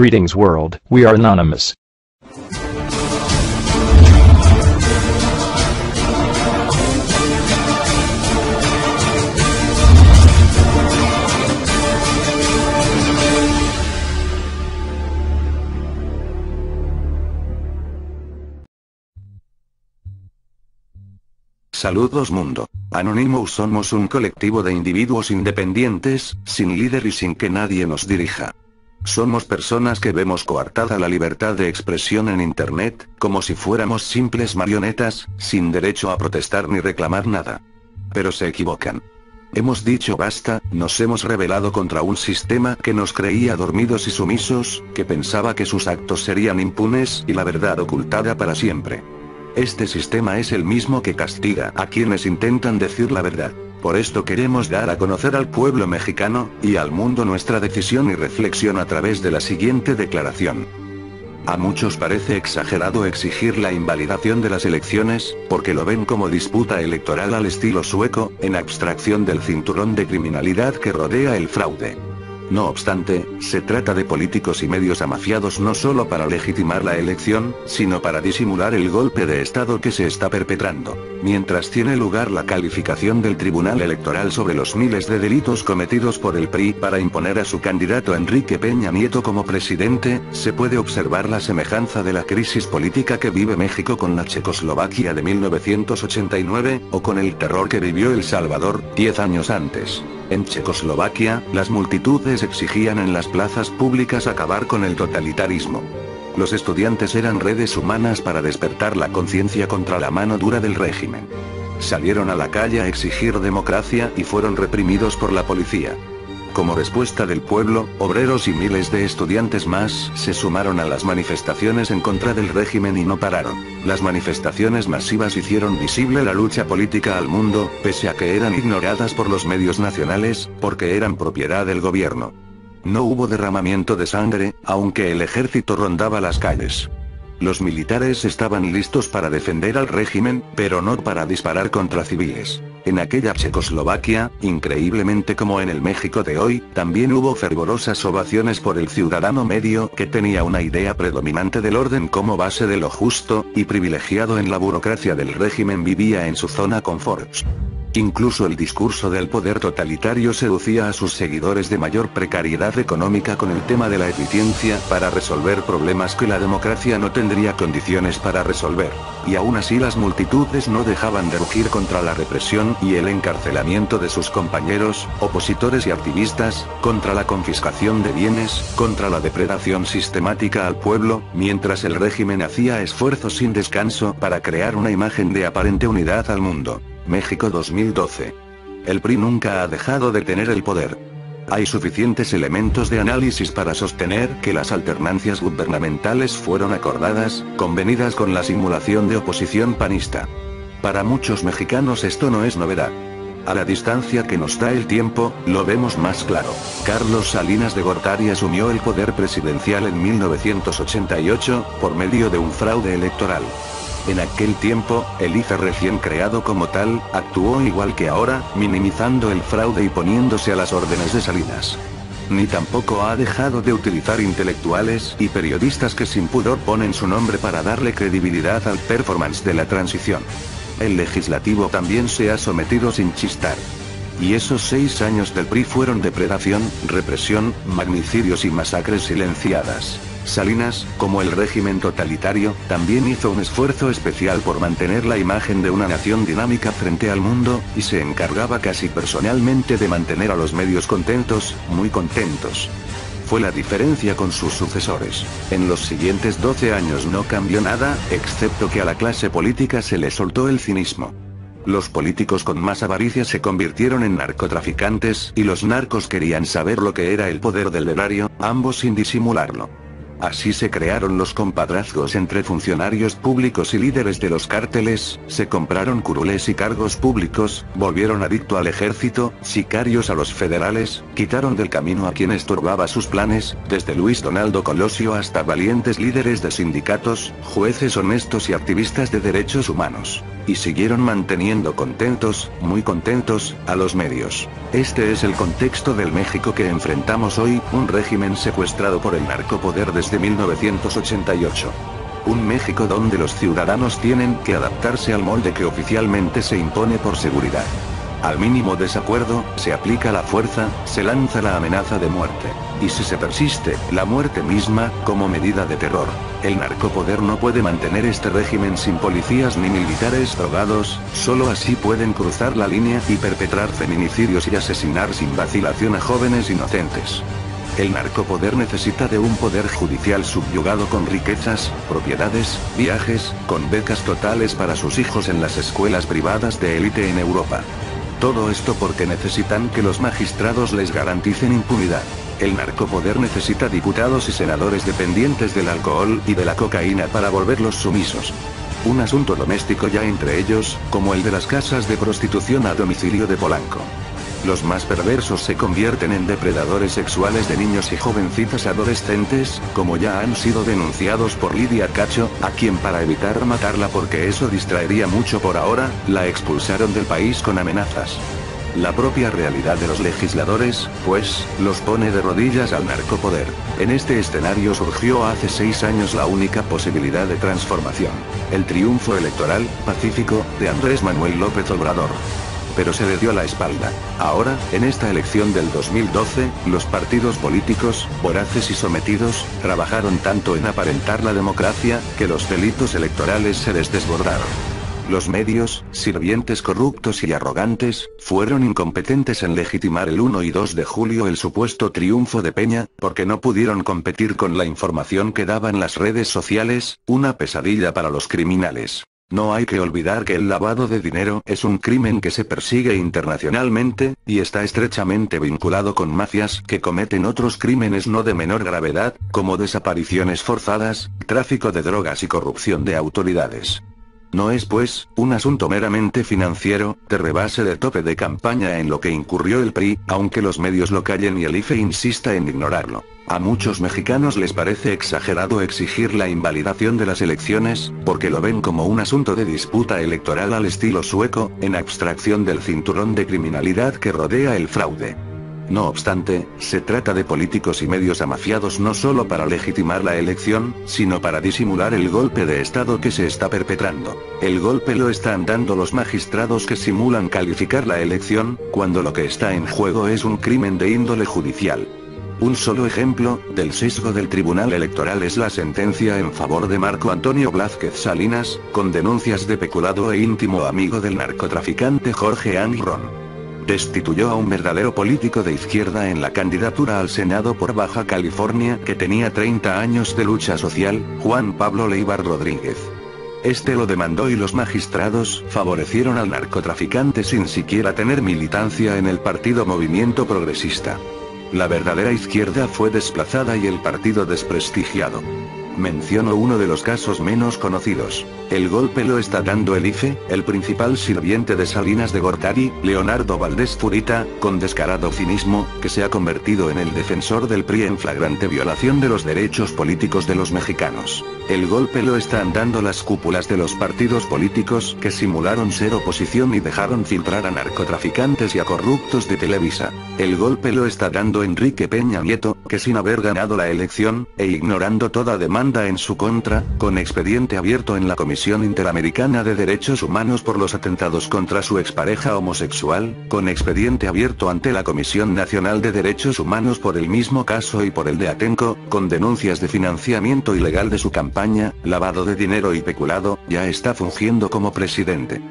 Greetings world, we are anonymous. Saludos mundo. Anonymous somos un colectivo de individuos independientes, sin líder y sin que nadie nos dirija. Somos personas que vemos coartada la libertad de expresión en internet, como si fuéramos simples marionetas, sin derecho a protestar ni reclamar nada. Pero se equivocan. Hemos dicho basta, nos hemos rebelado contra un sistema que nos creía dormidos y sumisos, que pensaba que sus actos serían impunes y la verdad ocultada para siempre. Este sistema es el mismo que castiga a quienes intentan decir la verdad. Por esto queremos dar a conocer al pueblo mexicano, y al mundo nuestra decisión y reflexión a través de la siguiente declaración. A muchos parece exagerado exigir la invalidación de las elecciones, porque lo ven como disputa electoral al estilo sueco, en abstracción del cinturón de criminalidad que rodea el fraude. No obstante, se trata de políticos y medios amafiados no solo para legitimar la elección, sino para disimular el golpe de Estado que se está perpetrando. Mientras tiene lugar la calificación del Tribunal Electoral sobre los miles de delitos cometidos por el PRI para imponer a su candidato Enrique Peña Nieto como presidente, se puede observar la semejanza de la crisis política que vive México con la Checoslovaquia de 1989, o con el terror que vivió El Salvador, 10 años antes. En Checoslovaquia, las multitudes exigían en las plazas públicas acabar con el totalitarismo. Los estudiantes eran redes humanas para despertar la conciencia contra la mano dura del régimen. Salieron a la calle a exigir democracia y fueron reprimidos por la policía. Como respuesta del pueblo, obreros y miles de estudiantes más se sumaron a las manifestaciones en contra del régimen y no pararon. Las manifestaciones masivas hicieron visible la lucha política al mundo, pese a que eran ignoradas por los medios nacionales, porque eran propiedad del gobierno. No hubo derramamiento de sangre, aunque el ejército rondaba las calles. Los militares estaban listos para defender al régimen, pero no para disparar contra civiles. En aquella Checoslovaquia, increíblemente como en el México de hoy, también hubo fervorosas ovaciones por el ciudadano medio que tenía una idea predominante del orden como base de lo justo, y privilegiado en la burocracia del régimen vivía en su zona confort. Incluso el discurso del poder totalitario seducía a sus seguidores de mayor precariedad económica con el tema de la eficiencia para resolver problemas que la democracia no tendría condiciones para resolver. Y aún así las multitudes no dejaban de rugir contra la represión y el encarcelamiento de sus compañeros, opositores y activistas, contra la confiscación de bienes, contra la depredación sistemática al pueblo, mientras el régimen hacía esfuerzos sin descanso para crear una imagen de aparente unidad al mundo. México 2012. El PRI nunca ha dejado de tener el poder. Hay suficientes elementos de análisis para sostener que las alternancias gubernamentales fueron acordadas, convenidas con la simulación de oposición panista. Para muchos mexicanos esto no es novedad. A la distancia que nos da el tiempo, lo vemos más claro. Carlos Salinas de Gortari asumió el poder presidencial en 1988, por medio de un fraude electoral. En aquel tiempo, el IFE recién creado como tal, actuó igual que ahora, minimizando el fraude y poniéndose a las órdenes de Salinas. Ni tampoco ha dejado de utilizar intelectuales y periodistas que sin pudor ponen su nombre para darle credibilidad al performance de la transición. El legislativo también se ha sometido sin chistar. Y esos 6 años del PRI fueron depredación, represión, magnicidios y masacres silenciadas. Salinas, como el régimen totalitario, también hizo un esfuerzo especial por mantener la imagen de una nación dinámica frente al mundo, y se encargaba casi personalmente de mantener a los medios contentos, muy contentos. Fue la diferencia con sus sucesores. En los siguientes 12 años no cambió nada, excepto que a la clase política se le soltó el cinismo. Los políticos con más avaricia se convirtieron en narcotraficantes, y los narcos querían saber lo que era el poder del erario, ambos sin disimularlo. Así se crearon los compadrazgos entre funcionarios públicos y líderes de los cárteles, se compraron curules y cargos públicos, volvieron adicto al ejército, sicarios a los federales, quitaron del camino a quien estorbaba sus planes, desde Luis Donaldo Colosio hasta valientes líderes de sindicatos, jueces honestos y activistas de derechos humanos. Y siguieron manteniendo contentos, muy contentos, a los medios. Este es el contexto del México que enfrentamos hoy, un régimen secuestrado por el narcopoder desde 1988. Un México donde los ciudadanos tienen que adaptarse al molde que oficialmente se impone por seguridad. Al mínimo desacuerdo, se aplica la fuerza, se lanza la amenaza de muerte. Y si se persiste, la muerte misma, como medida de terror. El narcopoder no puede mantener este régimen sin policías ni militares drogados, solo así pueden cruzar la línea y perpetrar feminicidios y asesinar sin vacilación a jóvenes inocentes. El narcopoder necesita de un poder judicial subyugado con riquezas, propiedades, viajes, con becas totales para sus hijos en las escuelas privadas de élite en Europa. Todo esto porque necesitan que los magistrados les garanticen impunidad. El narcopoder necesita diputados y senadores dependientes del alcohol y de la cocaína para volverlos sumisos. Un asunto doméstico ya entre ellos, como el de las casas de prostitución a domicilio de Polanco. Los más perversos se convierten en depredadores sexuales de niños y jovencitas adolescentes, como ya han sido denunciados por Lidia Cacho, a quien para evitar matarla porque eso distraería mucho por ahora, la expulsaron del país con amenazas. La propia realidad de los legisladores, pues, los pone de rodillas al narcopoder. En este escenario surgió hace 6 años la única posibilidad de transformación. El triunfo electoral, pacífico, de Andrés Manuel López Obrador. Pero se le dio la espalda. Ahora, en esta elección del 2012, los partidos políticos, voraces y sometidos, trabajaron tanto en aparentar la democracia, que los delitos electorales se les desbordaron. Los medios, sirvientes corruptos y arrogantes, fueron incompetentes en legitimar el 1 y 2 de julio el supuesto triunfo de Peña, porque no pudieron competir con la información que daban las redes sociales, una pesadilla para los criminales. No hay que olvidar que el lavado de dinero es un crimen que se persigue internacionalmente, y está estrechamente vinculado con mafias que cometen otros crímenes no de menor gravedad, como desapariciones forzadas, tráfico de drogas y corrupción de autoridades. No es pues, un asunto meramente financiero, de rebase de tope de campaña en lo que incurrió el PRI, aunque los medios lo callen y el IFE insista en ignorarlo. A muchos mexicanos les parece exagerado exigir la invalidación de las elecciones, porque lo ven como un asunto de disputa electoral al estilo sueco, en abstracción del cinturón de criminalidad que rodea el fraude. No obstante, se trata de políticos y medios amafiados no solo para legitimar la elección, sino para disimular el golpe de Estado que se está perpetrando. El golpe lo están dando los magistrados que simulan calificar la elección, cuando lo que está en juego es un crimen de índole judicial. Un solo ejemplo del sesgo del Tribunal Electoral es la sentencia en favor de Marco Antonio Blázquez Salinas, con denuncias de peculado e íntimo amigo del narcotraficante Jorge Anglron. Destituyó a un verdadero político de izquierda en la candidatura al Senado por Baja California que tenía 30 años de lucha social, Juan Pablo Leibar Rodríguez. Este lo demandó y los magistrados favorecieron al narcotraficante sin siquiera tener militancia en el partido Movimiento Progresista. La verdadera izquierda fue desplazada y el partido desprestigiado. Menciono uno de los casos menos conocidos. El golpe lo está dando el IFE, el principal sirviente de Salinas de Gortari, Leonardo Valdés Furita, con descarado cinismo, que se ha convertido en el defensor del PRI en flagrante violación de los derechos políticos de los mexicanos. El golpe lo están dando las cúpulas de los partidos políticos que simularon ser oposición y dejaron filtrar a narcotraficantes y a corruptos de Televisa. El golpe lo está dando Enrique Peña Nieto, que sin haber ganado la elección, e ignorando toda demanda en su contra, con expediente abierto en la Comisión Interamericana de Derechos Humanos por los atentados contra su expareja homosexual, con expediente abierto ante la Comisión Nacional de Derechos Humanos por el mismo caso y por el de Atenco, con denuncias de financiamiento ilegal de su campaña, lavado de dinero y peculado, ya está fungiendo como presidente.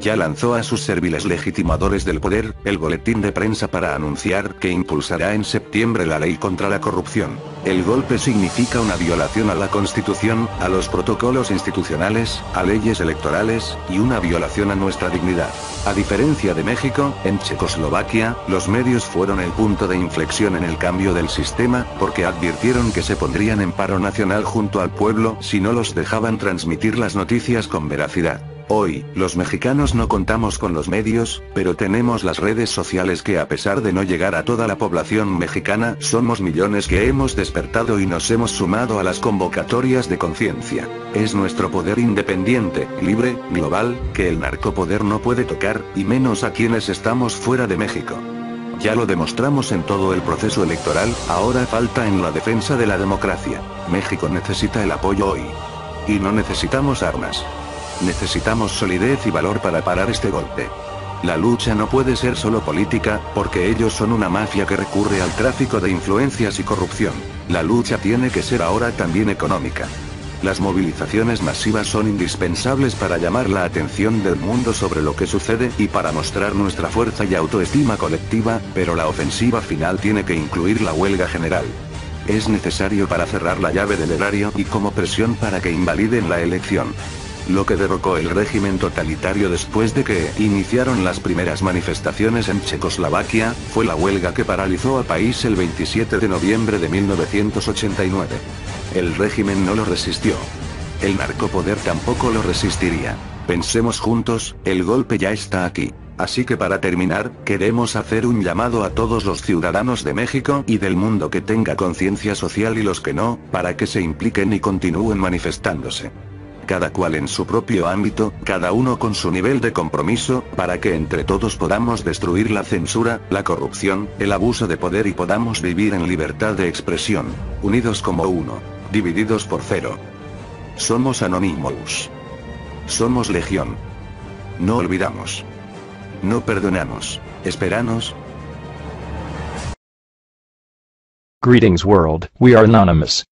ya lanzó a sus serviles legitimadores del poder, el boletín de prensa para anunciar que impulsará en septiembre la ley contra la corrupción. El golpe significa una violación a la Constitución, a los protocolos institucionales, a leyes electorales, y una violación a nuestra dignidad. A diferencia de México, en Checoslovaquia, los medios fueron el punto de inflexión en el cambio del sistema, porque advirtieron que se pondrían en paro nacional junto al pueblo si no los dejaban transmitir las noticias con veracidad. Hoy, los mexicanos no contamos con los medios, pero tenemos las redes sociales que a pesar de no llegar a toda la población mexicana, somos millones que hemos despertado y nos hemos sumado a las convocatorias de conciencia. Es nuestro poder independiente, libre, global, que el narcopoder no puede tocar, y menos a quienes estamos fuera de México. Ya lo demostramos en todo el proceso electoral, ahora falta en la defensa de la democracia. México necesita el apoyo hoy. Y no necesitamos armas. Necesitamos solidez y valor para parar este golpe. La lucha no puede ser solo política, porque ellos son una mafia que recurre al tráfico de influencias y corrupción. La lucha tiene que ser ahora también económica. Las movilizaciones masivas son indispensables para llamar la atención del mundo sobre lo que sucede y para mostrar nuestra fuerza y autoestima colectiva, pero la ofensiva final tiene que incluir la huelga general. Es necesario para cerrar la llave del erario y como presión para que invaliden la elección. Lo que derrocó el régimen totalitario después de que iniciaron las primeras manifestaciones en Checoslovaquia, fue la huelga que paralizó al país el 27 de noviembre de 1989. El régimen no lo resistió. El narcopoder tampoco lo resistiría. Pensemos juntos, el golpe ya está aquí. Así que para terminar, queremos hacer un llamado a todos los ciudadanos de México y del mundo que tenga conciencia social y los que no, para que se impliquen y continúen manifestándose. Cada cual en su propio ámbito, cada uno con su nivel de compromiso, para que entre todos podamos destruir la censura, la corrupción, el abuso de poder y podamos vivir en libertad de expresión, unidos como uno, divididos por cero. Somos Anonymous. Somos Legión. No olvidamos. No perdonamos. Esperanos. Greetings world, we are anonymous.